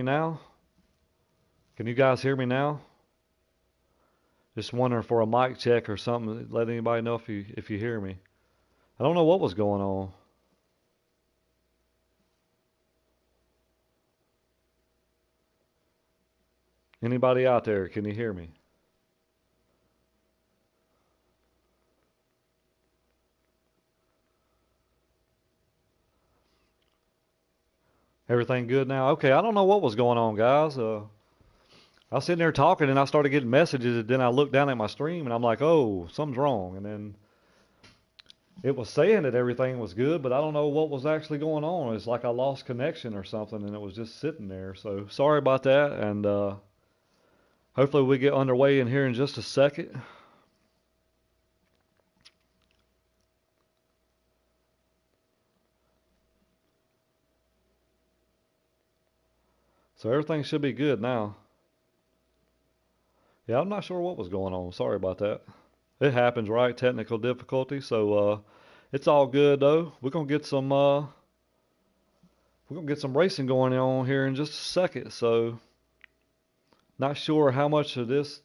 me now? Can you guys hear me now? Just wondering for a mic check or something. Let anybody know if you hear me. I don't know what was going on. Anybody out there? Can you hear me? Everything good now? Okay, I don't know what was going on, guys. I was sitting there talking and I started getting messages, and then I looked down at my stream and I'm like, oh, something's wrong. And then it was saying that everything was good, but I don't know what was actually going on. It's like I lost connection or something, and it was just sitting there. So sorry about that, and hopefully we get underway in here in just a second. So everything should be good now. Yeah, I'm not sure what was going on. Sorry about that. It happens, right? Technical difficulty. So it's all good though. We're gonna get some racing going on here in just a second. So not sure how much of this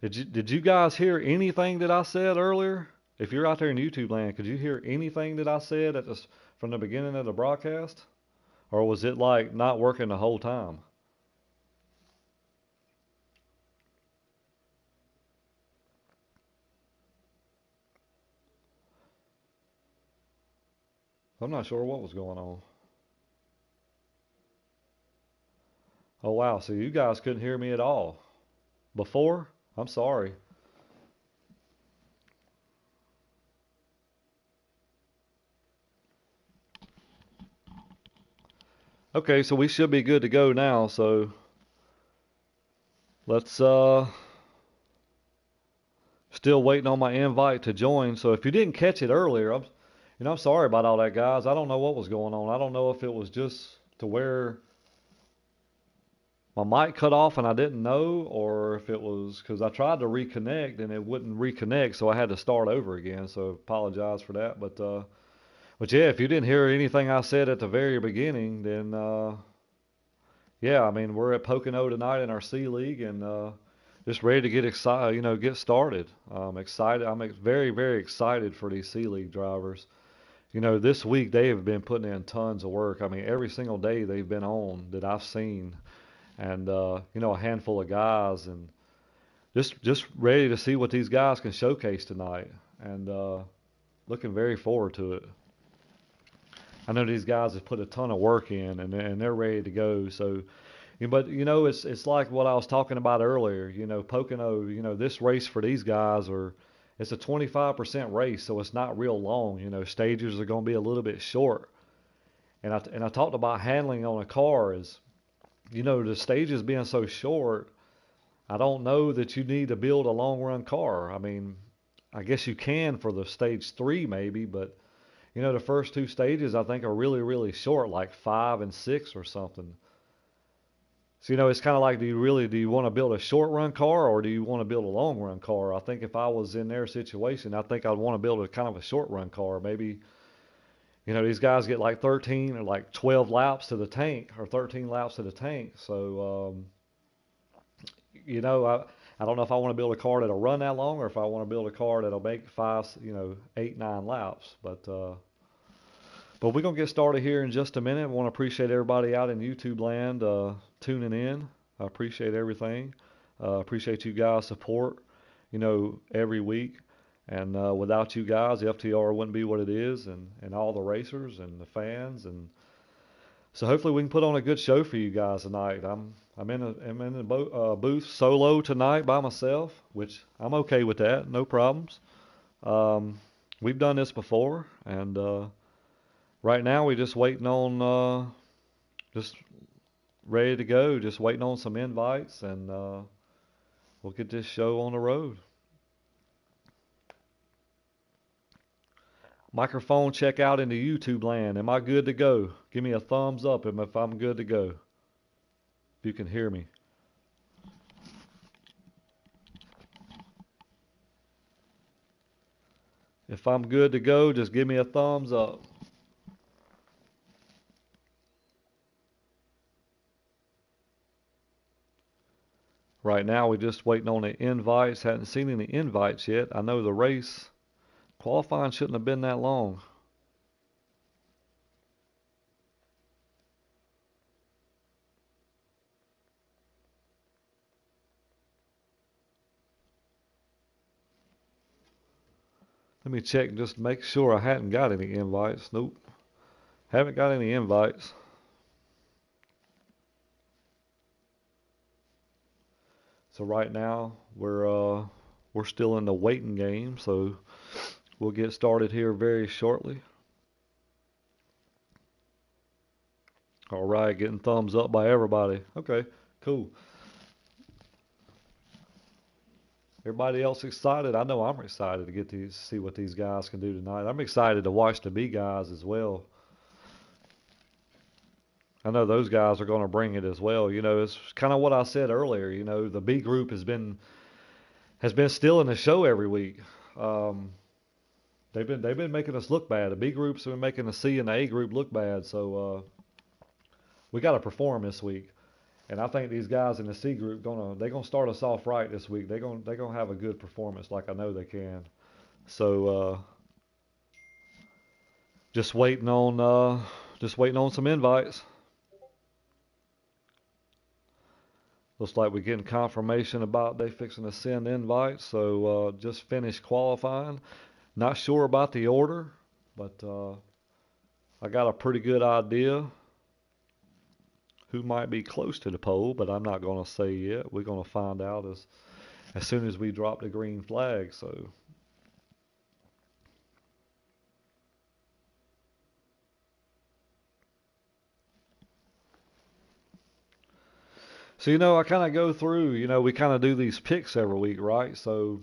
did you guys hear anything that I said earlier? If you're out there in YouTube land, could you hear anything that I said from the beginning of the broadcast? Or was it like not working the whole time? I'm not sure what was going on. Oh wow, so you guys couldn't hear me at all before? I'm sorry. Okay, so we should be good to go now. So let's still waiting on my invite to join. So if you didn't catch it earlier, I'm sorry about all that, guys. I don't know what was going on. I don't know if it was just to where my mic cut off and I didn't know, or if it was because I tried to reconnect and it wouldn't reconnect, so I had to start over again. So apologize for that. But yeah, if you didn't hear anything I said at the very beginning, then yeah, I mean we're at Pocono tonight in our C League and just ready to get excited, get started. Excited. very, very excited for these C League drivers. This week they have been putting in tons of work. I mean, every single day they've been on that I've seen, and a handful of guys, and just ready to see what these guys can showcase tonight, and looking very forward to it. I know these guys have put a ton of work in, and they're ready to go. So, but it's like what I was talking about earlier. Pocono. This race for these guys it's a 25% race, so it's not real long. Stages are going to be a little bit short. And I talked about handling on a car is, the stages being so short. I don't know that you need to build a long run car. I mean, I guess you can for the stage 3 maybe, but the first two stages I think are really, really short, like 5 and 6 or something. So, it's kind of like, do you want to build a short run car or do you want to build a long run car? I think if I was in their situation, I think I'd want to build a kind of a short run car. Maybe, these guys get like 13 or like 12 laps to the tank or 13 laps to the tank. So, I don't know if I want to build a car that'll run that long or if I want to build a car that'll make 5, 8, 9 laps. But we're going to get started here in just a minute. I want to appreciate everybody out in YouTube land tuning in. I appreciate everything. Appreciate you guys' support, every week. And without you guys, FTR wouldn't be what it is, and all the racers and the fans. And so hopefully we can put on a good show for you guys tonight. I'm in the booth solo tonight by myself, which I'm okay with that. No problems. We've done this before, and right now we're just waiting on, just ready to go, just waiting on some invites, and we'll get this show on the road. Microphone check out into YouTube land. Am I good to go? Give me a thumbs up if I'm good to go. If you can hear me. If I'm good to go, just give me a thumbs up. Right now, we're just waiting on the invites. Hadn't seen any invites yet. I know the race qualifying shouldn't have been that long. Let me check just to make sure I hadn't got any invites. Nope, haven't got any invites. So right now we're still in the waiting game. So we'll get started here very shortly. All right, getting thumbs up by everybody. Okay, cool. Everybody else excited? I know I'm excited to get to see what these guys can do tonight. I'm excited to watch the B guys as well. I know those guys are going to bring it as well. You know, it's kind of what I said earlier. You know, the B group has been stealing the show every week. Um, they've been making us look bad. The B groups have been making the C and the A group look bad. So we got to perform this week. And I think these guys in the C group they're gonna start us off right this week. They're gonna have a good performance like I know they can. So just waiting on some invites. Looks like we're getting confirmation about they fixing to send invites. So just finished qualifying. Not sure about the order, but I got a pretty good idea who might be close to the pole, but I'm not going to say yet. We're going to find out as soon as we drop the green flag. So you know, I kind of go through. You know, we kind of do these picks every week, right? So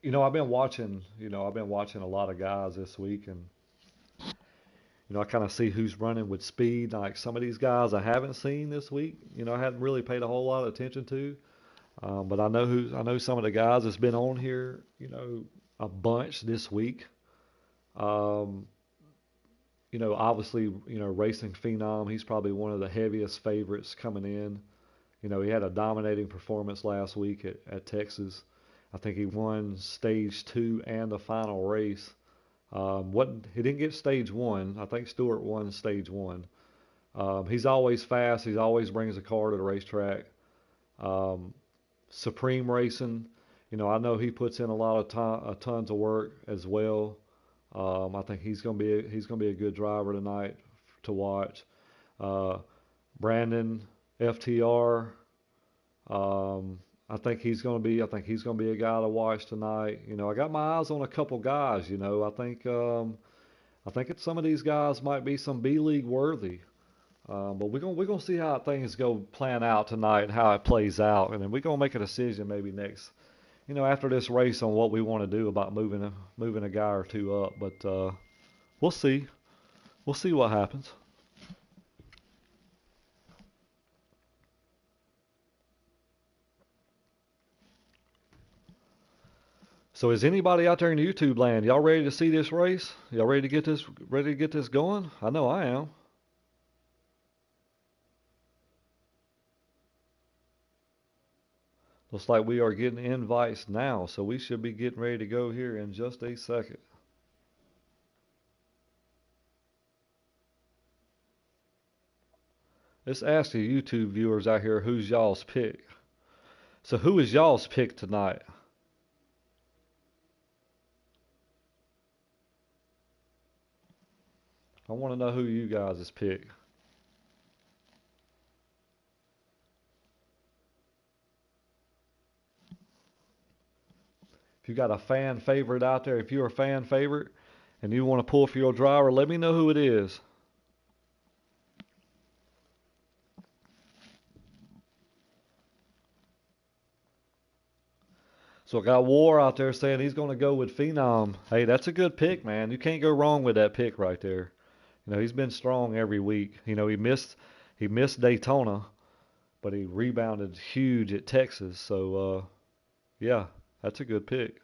you know, I've been watching. You know, I've been watching a lot of guys this week, and you know, I kind of see who's running with speed. Like some of these guys I haven't seen this week. You know, I hadn't really paid a whole lot of attention to. But I know some of the guys that's been on here. You know, a bunch this week. Um, you know, obviously, you know, Racing Phenom. He's probably one of the heaviest favorites coming in. You know, he had a dominating performance last week at Texas. I think he won stage two and the final race. He didn't get stage one. I think Stewart won stage one. He's always fast. He always brings a car to the racetrack. Um, Supreme Racing, you know, I know he puts in a lot of tons of work as well. I think he's gonna be a good driver tonight to watch. Uh, Brandon FTR, I think he's gonna be a guy to watch tonight. You know, I got my eyes on a couple guys. You know, I think some of these guys might be some B League worthy. But we're gonna see how things go plan out tonight and how it plays out, and then we're gonna make a decision maybe next, you know, after this race on what we want to do about moving a guy or two up. But we'll see. We'll see what happens. So is anybody out there in YouTube land? Y'all ready to see this race? Y'all ready to get this going? I know I am. Looks like we are getting invites now, so we should be getting ready to go here in just a second. Let's ask the YouTube viewers out here who's y'all's pick. So who is y'all's pick tonight? I want to know who you guys' pick. If you got a fan favorite out there, if you're a fan favorite and you want to pull for your driver, let me know who it is. So I got War out there saying he's going to go with Phenom. Hey, that's a good pick, man. You can't go wrong with that pick right there. You know, he's been strong every week. You know, he missed Daytona, but he rebounded huge at Texas. So yeah, that's a good pick.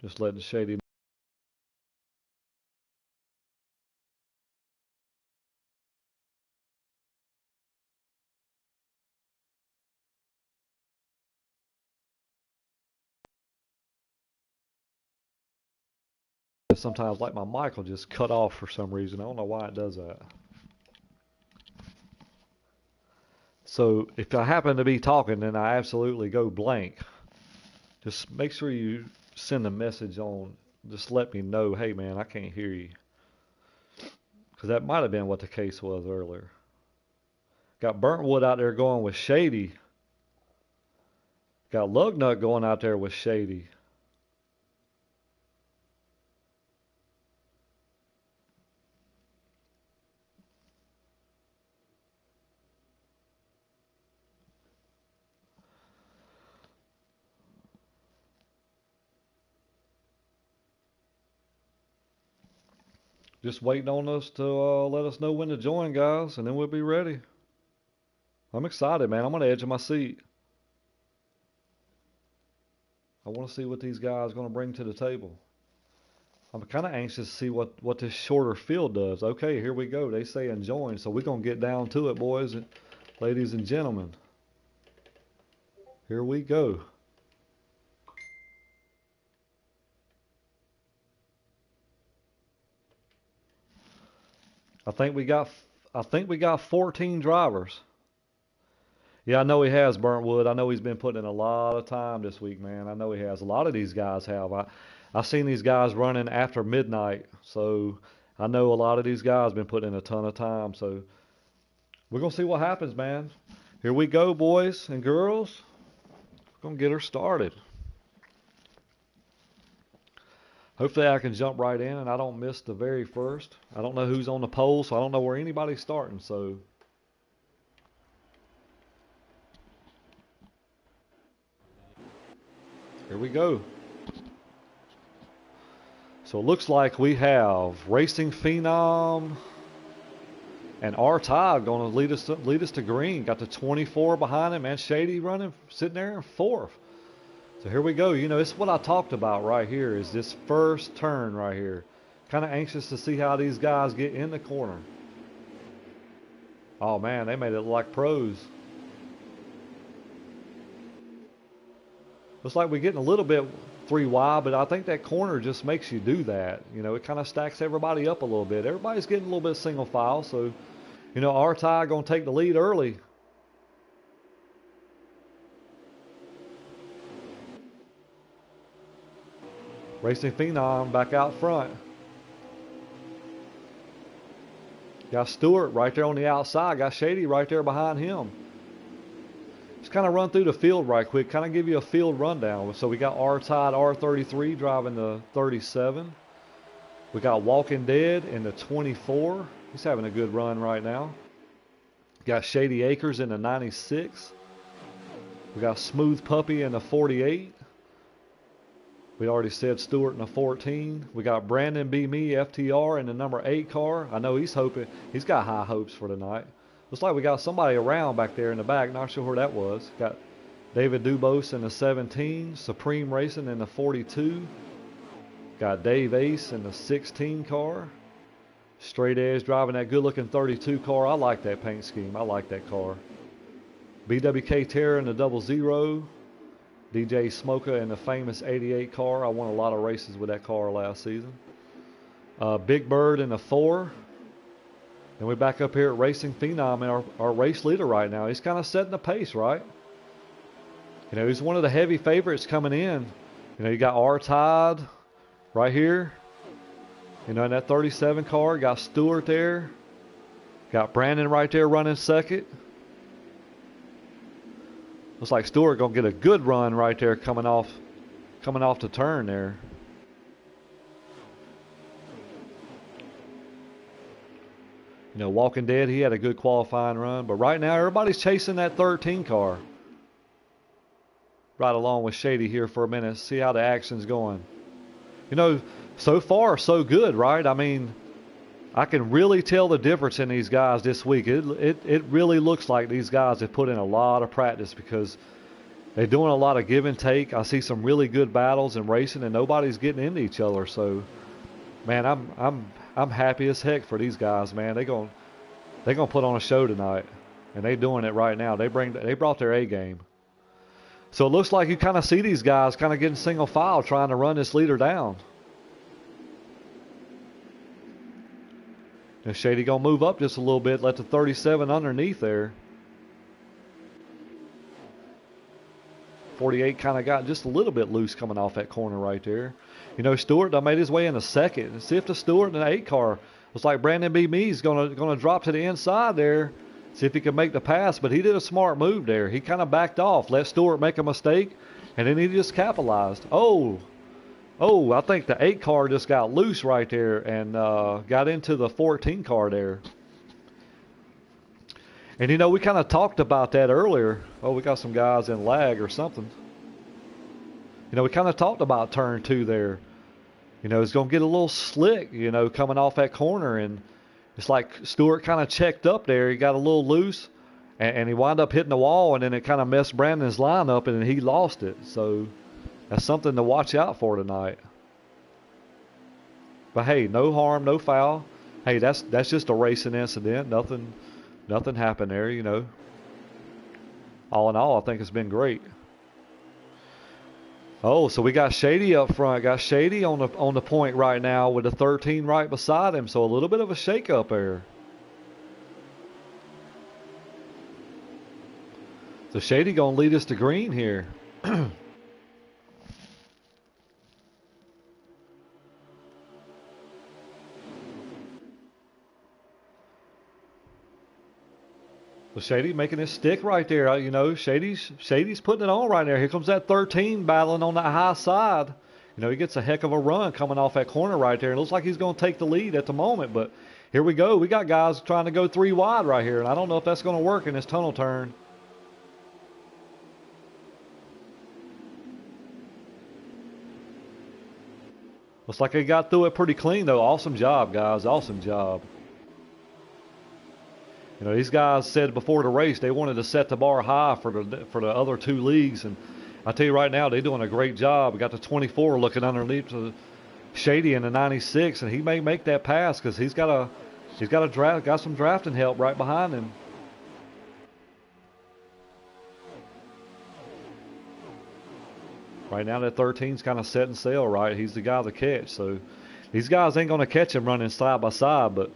Just letting Shady know. Sometimes like my mic will just cut off for some reason. I don't know why it does that. So if I happen to be talking and I absolutely go blank, just make sure you send a message on. Just let me know, hey man, I can't hear you. Because that might have been what the case was earlier. Got Burntwood out there going with Shady. Got Lugnut going out there with Shady. Just waiting on us to let us know when to join, guys, and then we'll be ready. I'm excited, man. I'm on the edge of my seat. I want to see what these guys are going to bring to the table. I'm kind of anxious to see what this shorter field does. Okay, here we go. They say join, so we're going to get down to it, boys and ladies and gentlemen. Here we go. I think we got 14 drivers. Yeah, I know he has, Burntwood. I know he's been putting in a lot of time this week, man. I know he has. A lot of these guys have. I've seen these guys running after midnight, so I know a lot of these guys been putting in a ton of time. So we're gonna see what happens, man. Here we go, boys and girls. We're gonna get her started. Hopefully I can jump right in and I don't miss the very first. I don't know who's on the pole, so I don't know where anybody's starting. So here we go. So it looks like we have Racing Phenom and R-Tide going to lead us to green. Got the 24 behind him and Shady running, sitting there in fourth. So here we go. You know, it's what I talked about right here is this first turn right here. Kind of anxious to see how these guys get in the corner. Oh, man, they made it look like pros. Looks like we're getting a little bit 3 wide, but I think that corner just makes you do that. You know, it kind of stacks everybody up a little bit. Everybody's getting a little bit single file, so, you know, R-Tide going to take the lead early. Racing Phenom back out front. Got Stewart right there on the outside. Got Shady right there behind him. Just kind of run through the field right quick. Kind of give you a field rundown. So we got R-Tide R33 driving the 37. We got Walking Dead in the 24. He's having a good run right now. Got Shady Acres in the 96. We got Smooth Puppy in the 48. We already said Stewart in the 14. We got Brandon B. Me, FTR in the number 8 car. I know he's got high hopes for tonight. Looks like we got somebody around back there in the back. Not sure who that was. Got David Dubose in the 17. Supreme Racing in the 42. Got Dave Ace in the 16 car. Straight Edge driving that good-looking 32 car. I like that paint scheme. I like that car. BWK Terror in the 00. DJ Smoka in the famous 88 car. I won a lot of races with that car last season. Big Bird in the 4. And we're back up here at Racing Phenom, and our race leader right now. He's kind of setting the pace, right? You know, he's one of the heavy favorites coming in. You know, you got R-Tide right here. You know, in that 37 car. Got Stewart there. Got Brandon right there running second. Looks like Stewart gonna get a good run right there coming off the turn there. You know, Walking Dead, he had a good qualifying run, but right now everybody's chasing that 13 car. Right along with Shady here for a minute, see how the action's going. You know, so far so good, right? I mean, I can really tell the difference in these guys this week. It really looks like these guys have put in a lot of practice because, They're doing a lot of give and take. I see some really good battles in racing, and nobody's getting into each other. So, man, I'm happy as heck for these guys, man. They're gonna put on a show tonight, and they're doing it right now. They brought their A game. So it looks like you kind of see these guys kind of getting single file trying to run this leader down. And Shady gonna move up just a little bit, let the 37 underneath there. 48 kind of got just a little bit loose coming off that corner right there. You know, Stewart done made his way in a second. And see if the Stewart in the 8 car looks like Brandon B. Mee's gonna drop to the inside there. See if he can make the pass, but he did a smart move there. He kind of backed off, let Stewart make a mistake, and then he just capitalized. Oh, I think the 8 car just got loose right there and got into the 14 car there. And, you know, we kind of talked about that earlier. Oh, we got some guys in lag or something. You know, we kind of talked about turn 2 there. You know, it's going to get a little slick, you know, coming off that corner. And it's like Stewart kind of checked up there. He got a little loose, and he wound up hitting the wall, and then it kind of messed Brandon's line up, and he lost it. So that's something to watch out for tonight. But, hey, no harm, no foul. Hey, that's just a racing incident. Nothing happened there, you know. All in all, I think it's been great. Oh, so we got Shady up front. Got Shady on the point right now with the 13 right beside him. So a little bit of a shake-up there. So Shady going to lead us to green here. So Shady making his stick right there. You know, Shady's putting it on right there. Here comes that 13 battling on that high side. You know, he gets a heck of a run coming off that corner right there. It looks like he's going to take the lead at the moment. But here we go. We got guys trying to go 3 wide right here. And I don't know if that's going to work in this tunnel turn. Looks like they got through it pretty clean, though. Awesome job, guys. Awesome job. You know, these guys said before the race they wanted to set the bar high for the other 2 leagues, and I tell you right now they're doing a great job. We got the 24 looking underneath the Shady in the 96, and he may make that pass because he's got some drafting help right behind him. Right now that 13's kind of setting sail right. He's the guy to catch. So these guys ain't going to catch him running side by side, but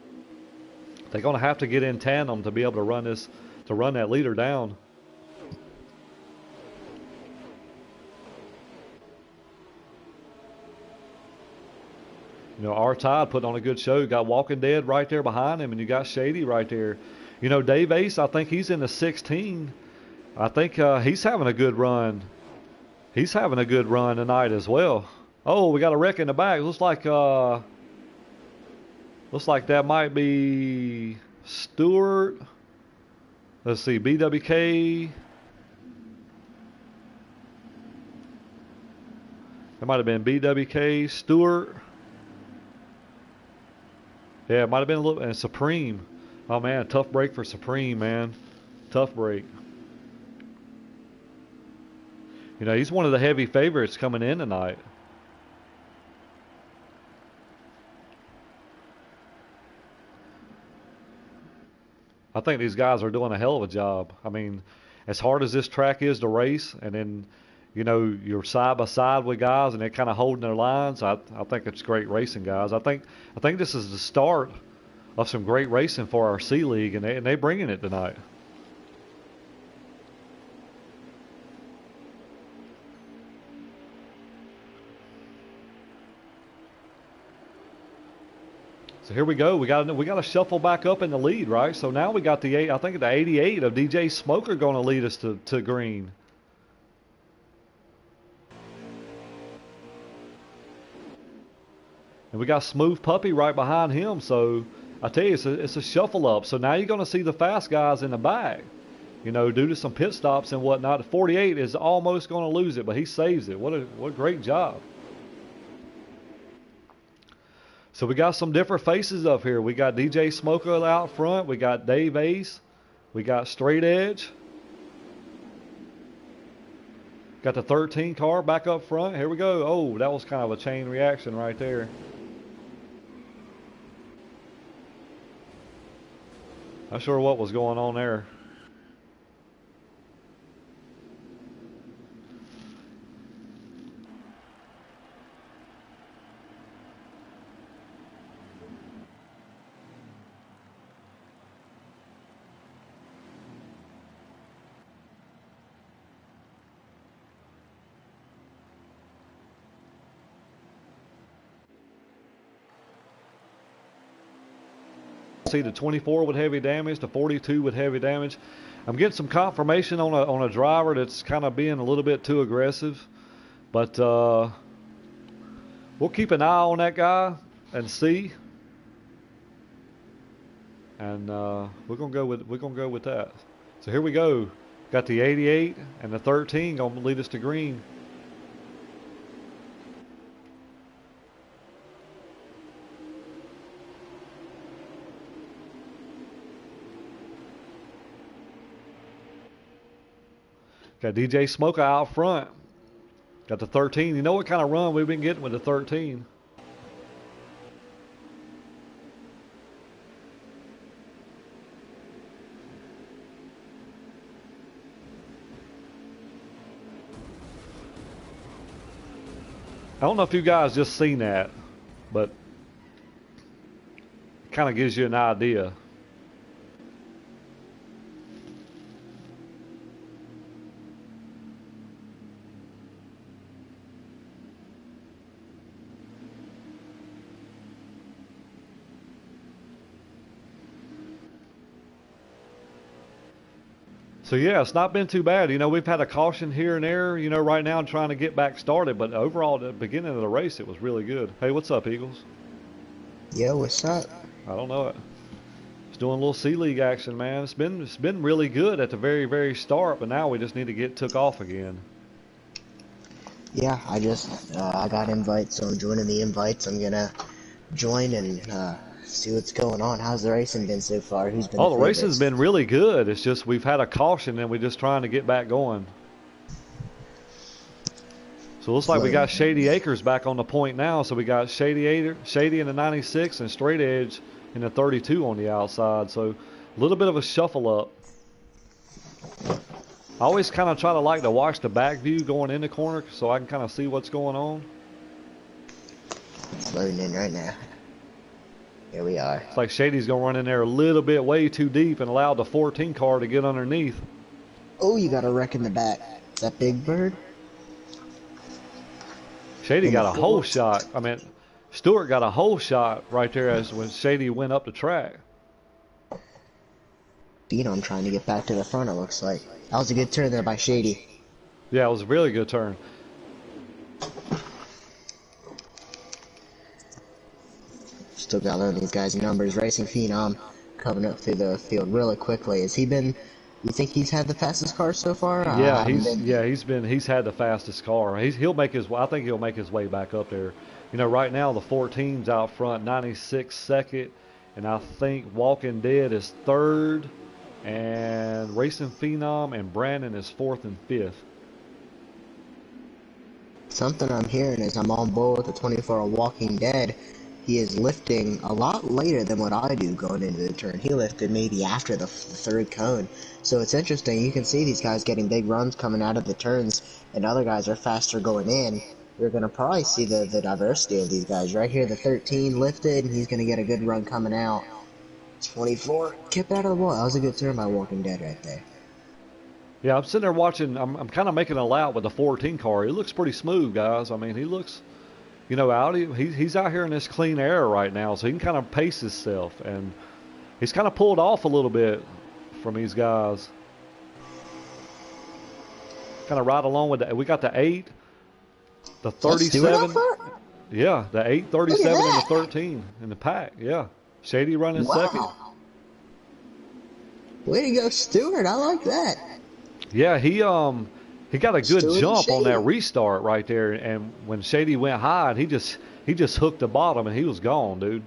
they're going to have to get in tandem to be able to run that leader down. You know, our Tide putting on a good show. You got Walking Dead right there behind him, and you got Shady right there. You know, Dave Ace, I think he's in the 16. I think he's having a good run. He's having a good run tonight as well. Oh, we got a wreck in the back. Looks like that might be Stewart. Let's see, BWK. That might have been BWK, Stewart. Yeah, it might have been a little, and Supreme. Oh, man, tough break for Supreme, man. Tough break. You know, he's one of the heavy favorites coming in tonight. I think these guys are doing a hell of a job. I mean, as hard as this track is to race, and then, you know, you're side by side with guys and they're kind of holding their lines. I think it's great racing, guys. I think this is the start of some great racing for our C League, and they're bringing it tonight. So here we go. We got to shuffle back up in the lead, right? So now we got the 88 of DJ Smoker going to lead us to green. And we got Smooth Puppy right behind him. So I tell you, it's a shuffle up. So now you're going to see the fast guys in the back, you know, due to some pit stops and whatnot. The 48 is almost going to lose it, but he saves it. What a great job. So we got some different faces up here. We got DJ Smoker out front. We got Dave Ace. We got Straight Edge. Got the 13 car back up front. Here we go. Oh, that was kind of a chain reaction right there. Not sure what was going on there. See the 24 with heavy damage, the 42 with heavy damage. I'm getting some confirmation on a driver that's kind of being a little bit too aggressive, but we'll keep an eye on that guy and see. And we're gonna go with that. So here we go. Got the 88 and the 13 gonna lead us to green. Got DJ Smoker out front. Got the 13. You know what kind of run we've been getting with the 13. I don't know if you guys just seen that, but it kind of gives you an idea. So yeah, it's not been too bad. You know, we've had a caution here and there, you know, right now trying to get back started, but overall at the beginning of the race it was really good. Hey, what's up, Eagles? Yo, what's up? I don't know it. It's doing a little C League action, man. It's been really good at the very start, but now we just need to get took off again. Yeah, I got invites, so I'm joining the invites. I'm gonna join and see what's going on. How's the racing been so far? Who's been the racing's been really good. It's just we've had a caution and we're just trying to get back going. So it looks like we got Shady Acres back on the point now. So we got Shady in the 96 and Straight Edge in the 32 on the outside. So a little bit of a shuffle up. I always kind of try to like to watch the back view going in the corner so I can kind of see what's going on. It's loading in right now. Here we are. It's like Shady's going to run in there a little bit way too deep and allow the 14 car to get underneath. Oh, you got a wreck in the back. Is that Big Bird? Shady got a whole shot. I mean, Stewart got a whole shot right there as when Shady went up the track. I'm trying to get back to the front, it looks like. That was a good turn there by Shady. Yeah, it was a really good turn. Still got to learn these guys' numbers. Racing Phenom coming up through the field really quickly. Has he been? You think he's had the fastest car so far? Yeah, he's had the fastest car. He'll make his. I think he'll make his way back up there. You know, right now the 14's out front, 96 second, and I think Walking Dead is third, and Racing Phenom and Brandon is fourth and fifth. Something I'm hearing is I'm on board with the 24 Walking Dead. He is lifting a lot later than what I do going into the turn. He lifted maybe after the third cone. So it's interesting. You can see these guys getting big runs coming out of the turns, and other guys are faster going in. You're going to probably see the diversity of these guys. Right here, the 13 lifted, and he's going to get a good run coming out. 24 kept out of the wall. That was a good turn by Walking Dead right there. Yeah, I'm sitting there watching. I'm kind of making a lap with the 14 car. He looks pretty smooth, guys. I mean, he looks... You know, he's out here in this clean air right now, so he can kind of pace himself, and he's kind of pulled off a little bit from these guys. Kind of right along with that. We got the 8, the 37. Yeah, the 8, 37, and the 13 in the pack. Yeah, Shady running second. Way to go, Stewart! I like that. Yeah, he got a good jump on that restart right there, and when Shady went high, he just hooked the bottom, and he was gone, dude.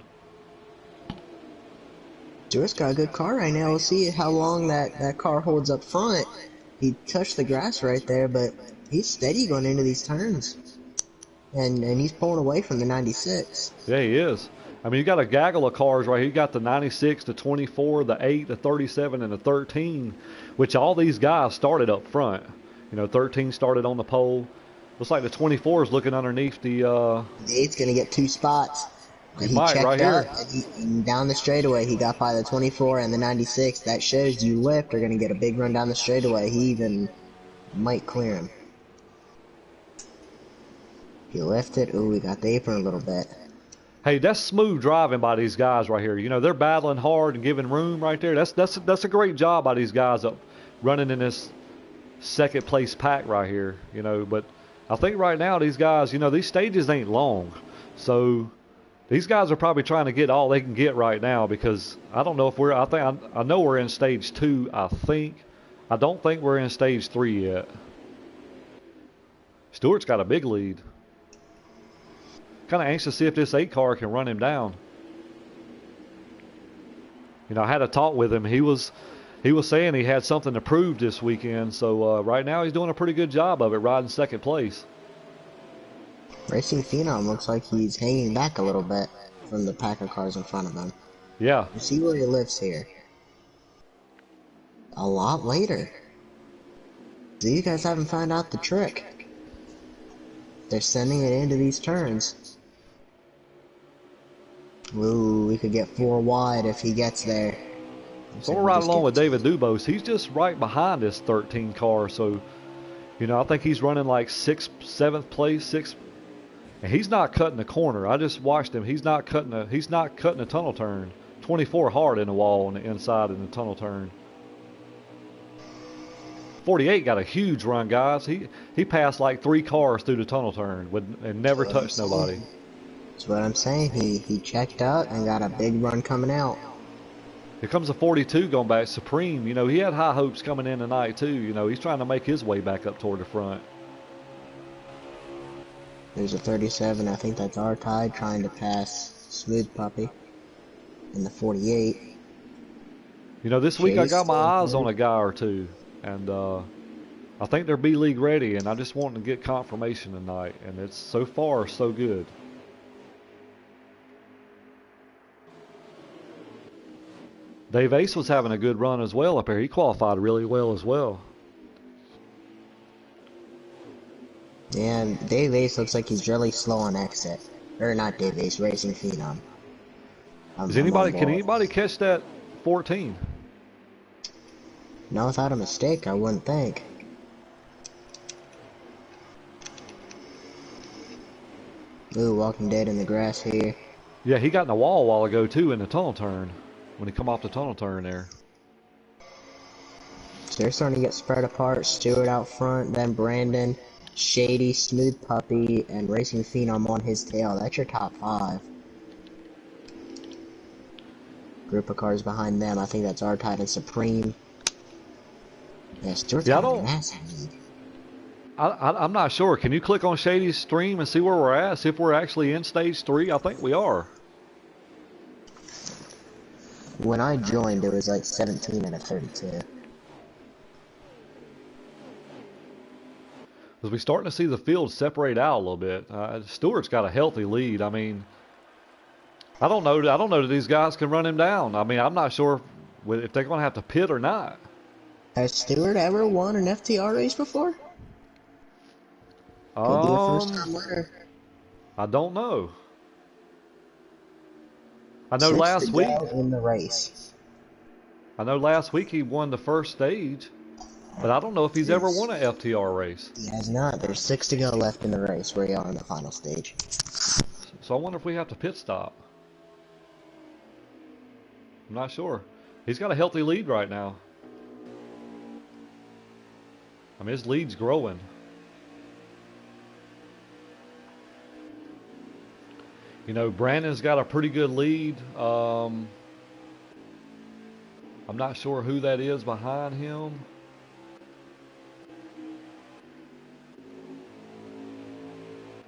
Stewart's got a good car right now. We'll see how long that car holds up front. He touched the grass right there, but He's steady going into these turns. And he's pulling away from the 96. Yeah, he is. I mean, you got a gaggle of cars right here. You got the 96, the 24, the 8, the 37, and the 13, which all these guys started up front. You know, 13 started on the pole. Looks like the 24 is looking underneath the... The 8's going to get 2 spots. He might checked right out, here. and down the straightaway, he got by the 24 and the 96. That shows you lift are going to get a big run down the straightaway. He even might clear him. He lifted. Ooh, we got the apron a little bit. Hey, that's smooth driving by these guys right here. You know, they're battling hard and giving room right there. That's a great job by these guys up running in this second place pack right here. You know, but I think right now these guys, you know, these stages ain't long, so these guys are probably trying to get all they can get right now because I don't know if we're. I know we're in stage 2. I don't think we're in stage 3 yet. Stewart's got a big lead. Kind of anxious to see if this 8 car can run him down. You know, I had a talk with him. He was saying he had something to prove this weekend. So right now he's doing a pretty good job of it, riding second place. Racing Phenom looks like he's hanging back a little bit from the pack of cars in front of him. Yeah. You see where he lives here. A lot later. So you guys haven't found out the trick. They're sending it into these turns. Ooh, we could get 4 wide if he gets there. So we're right along with David Dubose. He's just right behind this 13 car. So, you know, I think he's running like 6th, 7th place, 6th. And he's not cutting the corner. I just watched him. He's not cutting a tunnel turn. 24 hard in the wall on the inside in the tunnel turn. 48 got a huge run, guys. He passed like 3 cars through the tunnel turn and never touched nobody. That's what I'm saying. He checked out and got a big run coming out. Here comes a 42 going back. Supreme, you know, he had high hopes coming in tonight too. You know, he's trying to make his way back up toward the front. There's a 37. I think that's our tide trying to pass Smooth Puppy. And the 48. You know, this week I got my eyes on a guy or two. And I think they're B-League ready, and I just want to get confirmation tonight. And it's so far so good. Dave Ace was having a good run as well up here. He qualified really well as well. And Dave Ace looks like he's really slow on exit. Or not Dave Ace, Racing Phenom. Can anybody catch that 14? Not without a mistake, I wouldn't think. Ooh, Walking Dead in the grass here. Yeah, he got in the wall a while ago too in the tunnel turn. When he come off the tunnel turn there. So they're starting to get spread apart. Stewart out front, then Brandon, Shady, Smooth Puppy, and Racing Phenom on his tail. That's your top 5. Group of cars behind them. I think that's R-Tide and Supreme. Yeah, Stewart's got a massive lead. I'm not sure. Can you click on Shady's stream and see where we're at? See if we're actually in stage 3? I think we are. When I joined, it was like 17 and a 32. Because we're starting to see the field separate out a little bit. Stewart's got a healthy lead. I mean, I don't know that these guys can run him down. I mean, I'm not sure if they're going to have to pit or not. Has Stewart ever won an FTR race before? Could be a first-time winner. I don't know. I know last week in the race. I know last week he won the first stage, but I don't know if he's ever won an FTR race. He has not. There's 6 to go left in the race. We are in the final stage. So I wonder if we have to pit stop. I'm not sure. He's got a healthy lead right now. I mean, his lead's growing. You know, Brandon's got a pretty good lead. I'm not sure who that is behind him.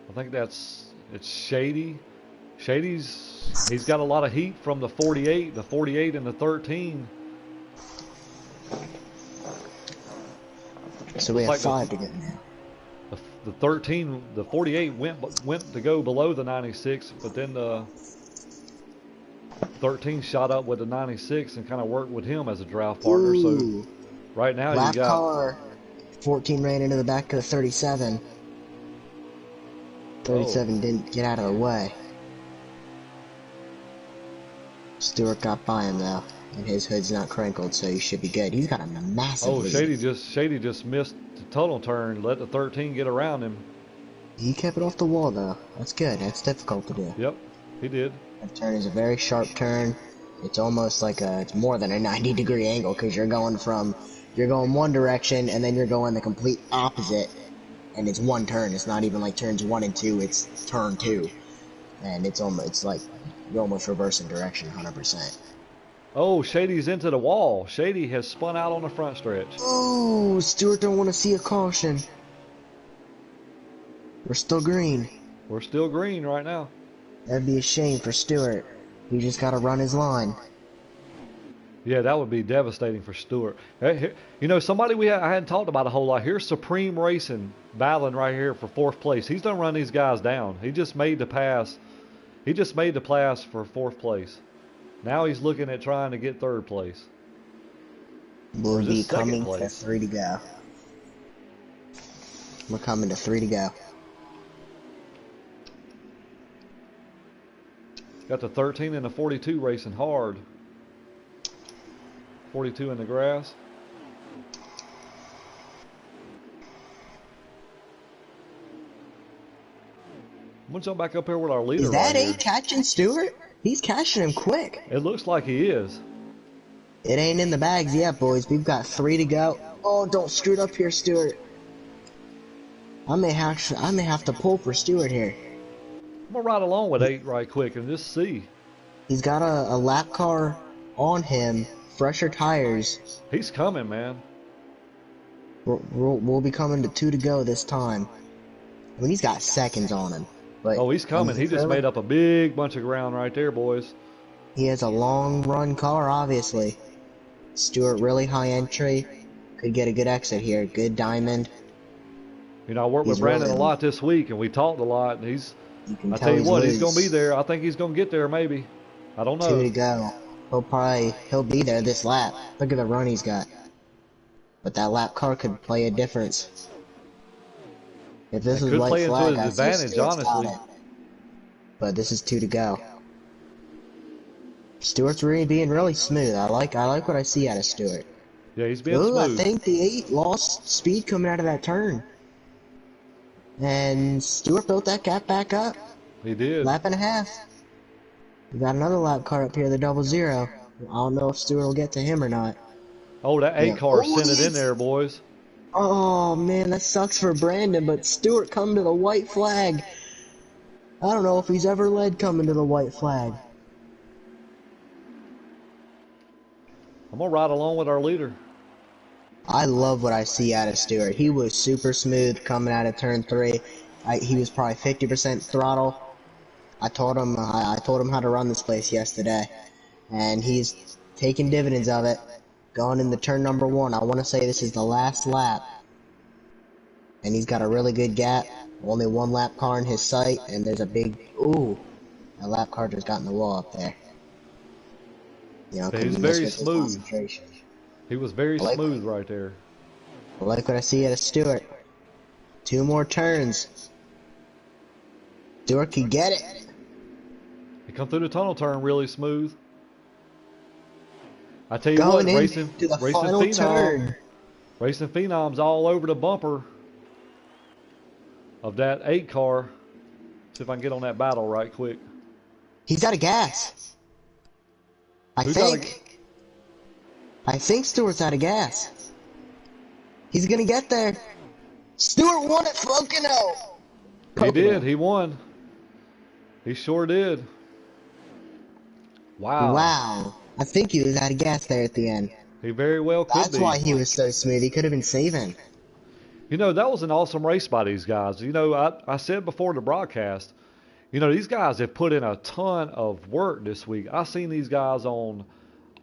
I think it's Shady. He's got a lot of heat from the 48 and the 13. So we have 5 to get now. the 13, the 48 went to go below the 96, but then the 13 shot up with the 96 and kind of worked with him as a draft partner. So Ooh, right now you lap got, car. 14 ran into the back of the 37. oh, 37 didn't get out of the way. Stewart got by him though, and his hood's not crinkled, so he should be good. He's got a massive oh, lead. Shady just missed the tunnel turn, let the 13 get around him. He kept it off the wall though. That's good. That's difficult to do. Yep, he did. That turn is a very sharp turn. It's almost like it's more than a 90-degree angle because you're going one direction and then you're going the complete opposite, and it's one turn. It's not even like turns 1 and 2. It's turn 2, and it's like you're almost reversing direction 100%. Oh, Shady's into the wall. Shady has spun out on the front stretch. Oh, Stewart don't want to see a caution. We're still green. We're still green right now. That'd be a shame for Stewart. He just got to run his line. Yeah, that would be devastating for Stewart. Hey, you know, somebody I hadn't talked about a whole lot. Here's Supreme Racing battling right here for 4th place. He's done run these guys down. He just made the pass. He just made the pass for 4th place. Now he's looking at trying to get 3rd place. We'll be coming place? to 3 to go. We're coming to 3 to go. Got the 13 and the 42 racing hard. 42 in the grass. I'm gonna jump back up here with our leader. Is that right 8 here. catching Stewart? He's catching him quick. It looks like he is. It ain't in the bags yet, boys. We've got 3 to go. Oh, don't screw it up here, Stewart. I may have to pull for Stewart here. I'm gonna ride along with 8 right quick and just see. He's got a lap car on him, fresher tires. He's coming, man. We'll be coming to 2 to go this time. I mean, he's got seconds on him. But Oh, he's coming. He just made up a big bunch of ground right there, boys. He has a long run car, obviously. Stewart really high entry. Could get a good exit here. Good diamond. You know, I worked with Brandon a lot this week, and we talked a lot. And I tell you what, he's going to be there. I think he's going to get there, maybe. I don't know. 2 to go. He'll be there this lap. Look at the run he's got. But that lap car could play a difference. If this is white flag, I say advantage, Stewart's got honestly. it. But this is 2 to go. Stewart's really being really smooth. I like what I see out of Stewart. Yeah, he's being Ooh, smooth. I think the 8 lost speed coming out of that turn. And Stewart built that gap back up. He did. Lap and a half. We got another lap car up here, the 00. I don't know if Stewart will get to him or not. Oh, that 8 car sent it in there, boys. Oh, man, that sucks for Brandon, but Stewart come to the white flag. I don't know if he's ever led coming to the white flag. I'm going to ride along with our leader. I love what I see out of Stewart. He was super smooth coming out of turn 3. He was probably 50% throttle. I told him how to run this place yesterday, and he's taking dividends of it. Going into turn number 1. I want to say this is the last lap, and he's got a really good gap. Only 1 lap car in his sight, and there's a big a lap car just got in the wall up there. You know, He was very smooth. He was very smooth right there. I like what I see out of Stewart. 2 more turns. Stewart can get it. He come through the tunnel turn really smooth. I tell you Going what, in racing to the final turn. Racing Phenom's all over the bumper of that 8 car. See if I can get on that battle right quick. He's out of gas. I think Stewart's out of gas. He's gonna get there. Stewart won at Pocono. He did. He won. He sure did. Wow. Wow. I think he was out of gas there at the end. He very well could be. That's why he was so smooth. He could have been saving. You know, that was an awesome race by these guys. You know, I said before the broadcast, you know, these guys have put in a ton of work this week. I've seen these guys on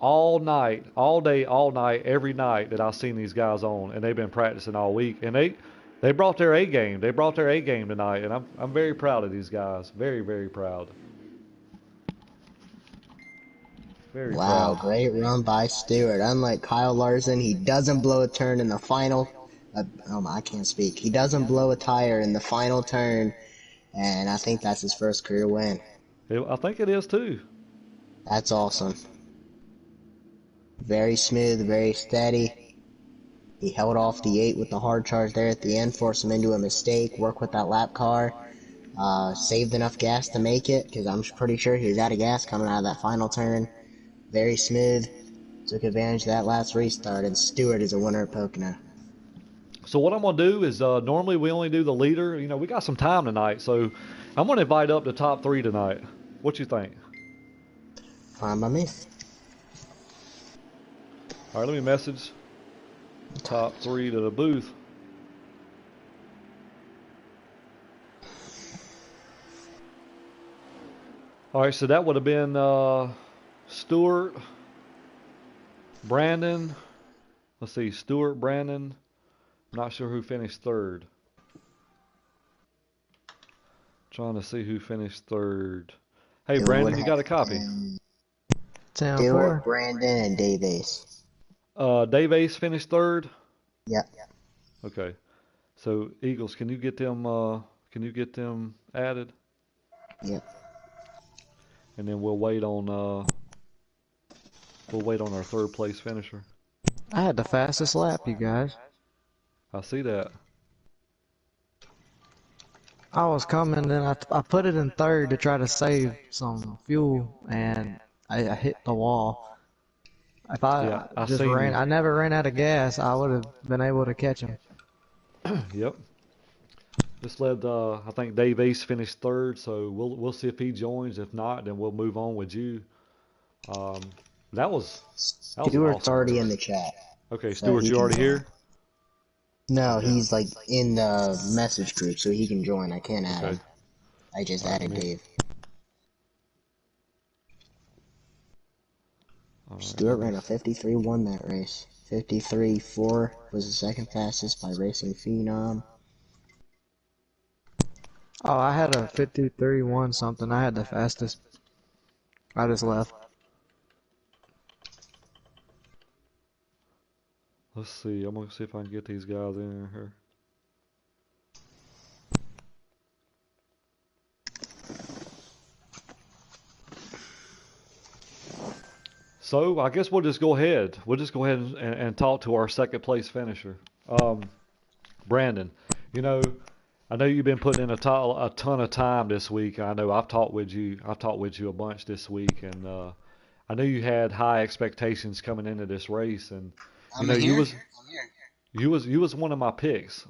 all night, all day, all night, every night that I've seen these guys on, and they've been practicing all week. And They brought their A game. They brought their A game tonight, and I'm very proud of these guys. Very, very proud. Very Wow, proud. great run by Stewart. Unlike Kyle Larson, he doesn't blow a turn in the final. I can't speak. He doesn't blow a tire in the final turn, and I think that's his first career win. I think it is too. That's awesome. Very smooth, very steady. He held off the 8 with the hard charge there at the end, forced him into a mistake, worked with that lap car, saved enough gas to make it, because I'm pretty sure he was out of gas coming out of that final turn. Very smooth. Took advantage of that last restart, and Stewart is a winner at Pocono. So what I'm gonna do is normally we only do the leader. You know, we got some time tonight, so I'm gonna invite up the top three tonight. What you think? Fine by me. All right, let me message top three to the booth. All right, so that would have been Stewart, Brandon. Let's see, Stewart, Brandon. Not sure who finished third. Trying to see who finished third. Hey, It would Brandon, you got have a copy? been 10-4. Stewart, Brandon, and Dave Ace. Dave Ace finished third. Yep. Okay. So Eagles, can you get them? Can you get them added? Yep. And then we'll wait on our third place finisher. I had the fastest lap, you guys. I see that. I was coming, then I put it in third to try to save some fuel, and I hit the wall. If Yeah, I I just seen ran, you. I never ran out of gas, I would have been able to catch him. Yep. Just let I think Dave Ace finished third, so we'll see if he joins. If not, then we'll move on with you. Um, that was an Stewart's awesome already in race. the chat, Okay, so Stuart, he you can already join. here? No, Okay. he's like in the message group, so he can join. I can't add Okay. him. I just All right. added Dave. All right. Stewart Let me. ran a 53, won that race. 53.4 was the second fastest by Racing Phenom. Oh, I had a 53-1 something. I had the fastest. I just left. Let's see. I'm gonna see if I can get these guys in here. So I guess we'll just go ahead. We'll just go ahead and talk to our second place finisher, Brandon. You know, I know you've been putting in a ton of time this week. I know I've talked with you. I've talked with you a bunch this week, and I know you had high expectations coming into this race. And you I'm know, you here. was you was one of my picks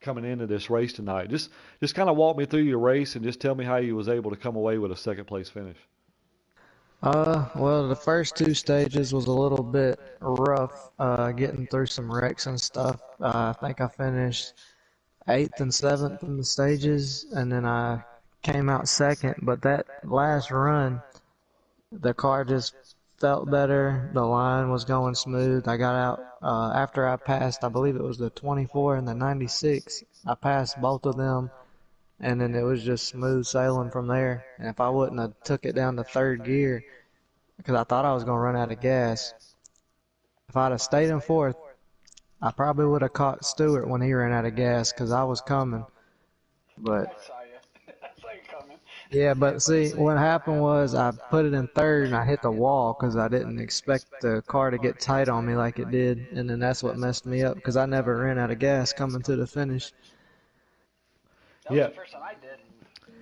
coming into this race tonight. Just kind of walk me through your race and just tell me how you was able to come away with a second place finish. Well, the first two stages was a little bit rough, getting through some wrecks and stuff. I think I finished 8th and 7th in the stages, and then I came out second. But that last run, the car just felt better. The line was going smooth. I got out after I passed, I believe it was the 24 and the 96. I passed both of them, and then it was just smooth sailing from there. And if I wouldn't have took it down to third gear, because I thought I was going to run out of gas, if I'd have stayed in fourth, I probably would have caught Stewart when he ran out of gas because I was coming. But yeah, but see, what happened was I put it in third and I hit the wall because I didn't expect the car to get tight on me like it did, and then that's what messed me up because I never ran out of gas coming to the finish. Yeah, yeah,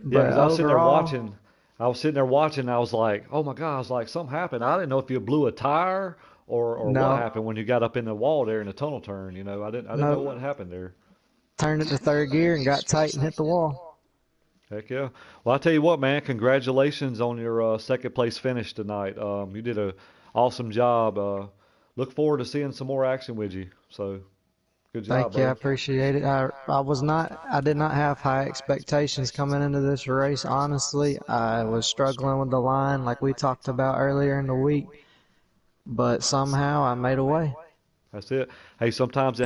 But because I was sitting there overall, watching. I was sitting there watching. I was like, "Oh my God!" I was like, "Something happened." I didn't know if you blew a tire or what no, happened when you got up in the wall there in the tunnel turn. You know, I didn't know no, what happened there. turned it to third gear and got tight and hit the wall. Heck yeah! Well, I tell you what, man. Congratulations on your second place finish tonight. You did a awesome job. Look forward to seeing some more action with you. So, good job, Thank you, I brother. appreciate it. I did not have high expectations coming into this race, honestly. I was struggling with the line like we talked about earlier in the week, but somehow I made a way. That's it. Hey, sometimes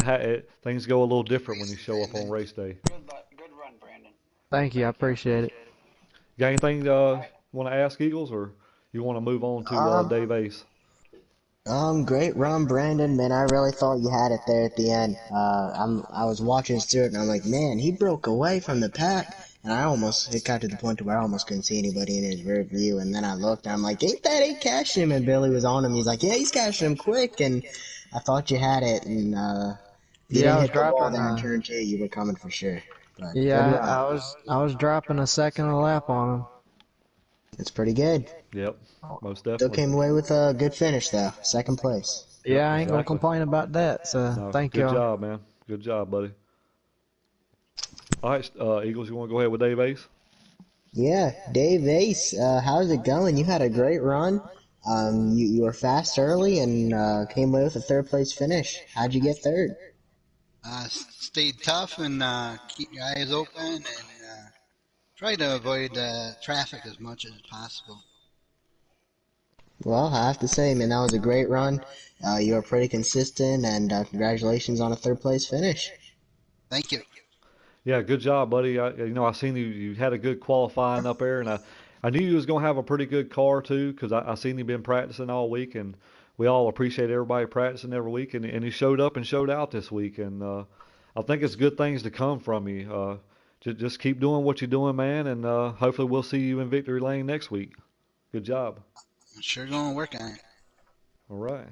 things go a little different when you Congratulations, show up on Brandon. race day. Good run, Brandon. Thank you, I appreciate it. You got anything All right. you want to ask Eagles, or you want to move on to Um, Dave Ace? Great run, Brandon. Man, I really thought you had it there at the end. I was watching Stewart, and I'm like, man, he broke away from the pack, and it got to the point where I almost couldn't see anybody in his rear view, and then I looked, and I'm like, ain't cashing him? And Billy was on him. He's like, yeah, he's cashing him quick, and I thought you had it, and if you Yeah, didn't I was hit the wall dropping. there in turn two, you were coming for sure. But good Yeah, run. I was dropping a second a lap on him. It's pretty good. Yep, most Still definitely. came away with a good finish, though. Second place. Yep, Yeah, I ain't gonna exactly. complain about that. So No, thank good y'all. job, man. Good job, buddy. All right, Eagles, you want to go ahead with Dave Ace? Yeah, Dave Ace, how's it going? You had a great run. You were fast early and came away with a third place finish. How'd you get third? Stay tough and keep your eyes open and try to avoid traffic as much as possible. Well, I have to say, man, that was a great run. You were pretty consistent, and congratulations on a third place finish. Thank you. Yeah, good job, buddy. I seen you had a good qualifying up there, and I knew you was gonna have a pretty good car too, because I seen you been practicing all week, and we all appreciate everybody practicing every week, and you showed up and showed out this week, and I think it's good things to come from you. Just keep doing what you're doing, man, and hopefully we'll see you in victory lane next week. Good job. I'm sure going to work on it. All right.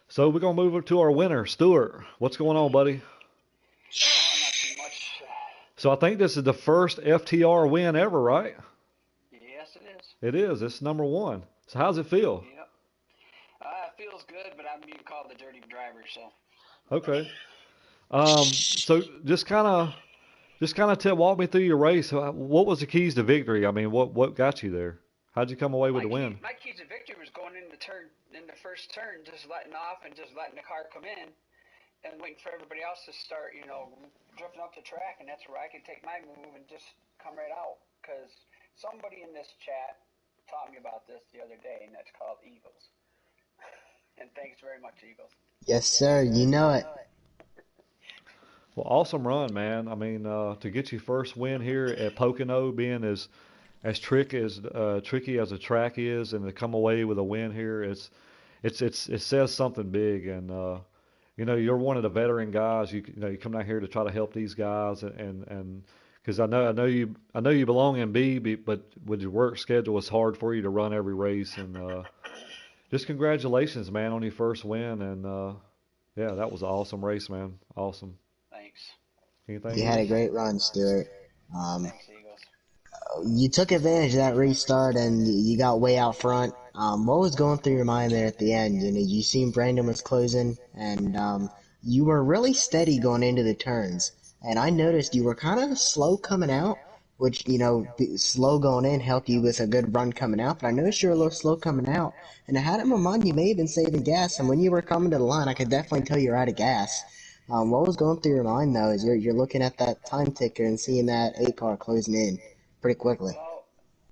So we're gonna move up to our winner, Stuart. What's going on, buddy? Oh, not too much. So I think this is the first FTR win ever, right? Yes, it is. It is. It's number one. So how's it feel? Yep. It feels good, but I'm being called the dirty driver, so. Okay. So just kind of walk me through your race. What was the keys to victory? I mean, what got you there? How'd you come away with the win? My key to victory was going in the first turn, just letting off and just letting the car come in, and waiting for everybody else to start, drifting up the track, and that's where I could take my move and just come right out. Because somebody in this chat taught me about this the other day, and that's called Eagles. And thanks very much, Eagles. Yes, sir. You know it. Well, awesome run, man. I mean, to get your first win here at Pocono, being as tricky as the track is, and to come away with a win here, it says something big. And you're one of the veteran guys. You come down here to try to help these guys, and because I know you belong in B, but with your work schedule, it's hard for you to run every race. And just congratulations, man, on your first win. And yeah, that was an awesome race, man. Awesome. Thanks. Anything, You had a Eagles? great run, Stuart. Um, Thanks, Eagles. you took advantage of that restart and you got way out front. What was going through your mind there at the end? You seen Brandon was closing, and you were really steady going into the turns. And I noticed you were kind of slow coming out, which slow going in helped you with a good run coming out. But I noticed you were a little slow coming out, and I had in my mind you may have been saving gas. And when you were coming to the line, I could definitely tell you were out of gas. What was going through your mind though, is you're looking at that time ticker and seeing that 8 car closing in pretty quickly. Well,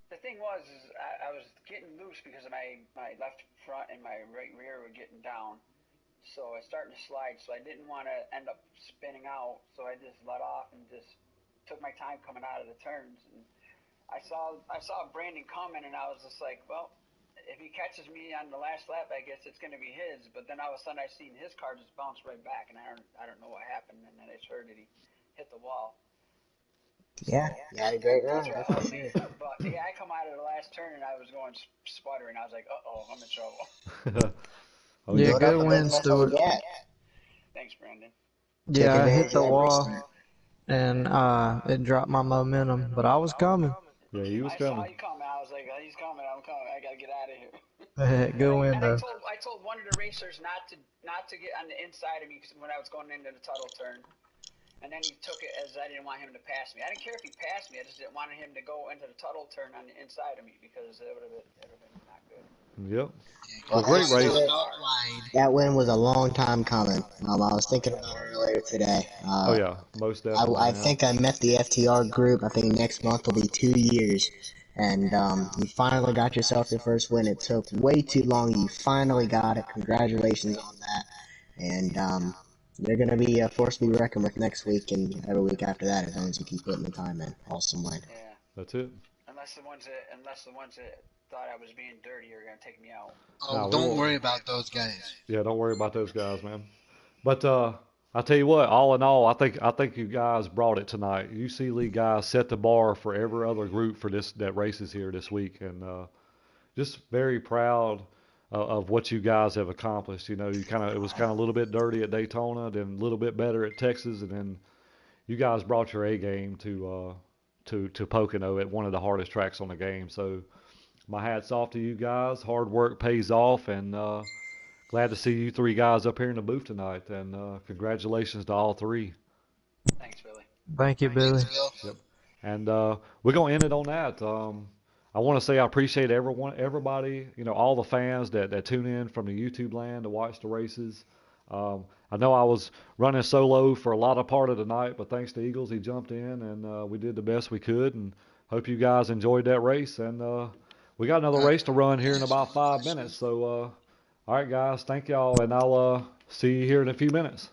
the thing was, is I was getting loose because of my left front and my right rear were getting down. So I was starting to slide, so I didn't want to end up spinning out. So I just let off and just took my time coming out of the turns. And I saw Brandon coming, and I was just like, well, if he catches me on the last lap, I guess it's going to be his. But then all of a sudden, I seen his car just bounce right back, and I don't know what happened. And then I just heard that he hit the wall. Yeah, So you had a great that's run, what that's for helped me. sure. But yeah, I come out of the last turn and I was going sputtering. I was like, uh-oh, I'm in trouble. Oh Yeah, yeah. Load up good a bit win, and that's all we Stuart. got. Thanks, Brandon. Took Yeah, I hit advantage of the that wall restart. and it dropped my momentum, but I was coming. Yeah, he was I saw coming. you coming. I was like, he's coming. I'm coming. I gotta get out of here. Good win And I though. told one of the racers not to get on the inside of me when I was going into the Tuttle turn. And then he took it as I didn't want him to pass me. I didn't care if he passed me. I just didn't want him to go into the Tuttle turn on the inside of me because it would have been not good. Yep. Well, Well, Yeah, hey, great going race. Stuart, out wide. that win was a long time coming. I was thinking about it earlier today. Oh yeah, most definitely, I man. think I met the FTR group. I think next month will be 2 years. And you finally got yourself your first win. It took way too long. You finally got it. Congratulations on that. and they're going to be a force to be reckoned with next week and every week after that, as long as you keep putting the time in. Awesome win. Yeah. That's it. Unless the ones that thought I was being dirty are gonna take me out. Oh, Now we don't won't. worry about those guys. Yeah, don't worry about those guys, man. But I tell you what, all in all, I think you guys brought it tonight. UC League guys set the bar for every other group for this that races here this week, and just very proud of what you guys have accomplished. You know, it was kind of a little bit dirty at Daytona, then a little bit better at Texas, and then you guys brought your A game to Pocono at one of the hardest tracks on the game. So my hat's off to you guys. Hard work pays off, and glad to see you three guys up here in the booth tonight. And congratulations to all three. Thanks, Billy. Thank you, Thanks, Billy. Bill. Yep. And we're gonna end it on that. I want to say I appreciate everybody, all the fans that tune in from the YouTube land to watch the races. I know I was running solo for a lot of part of the night, but thanks to Eagles, he jumped in and we did the best we could. And hope you guys enjoyed that race. And we got another race to run here in about 5 minutes. So, all right, guys, thank y'all, and I'll see you here in a few minutes.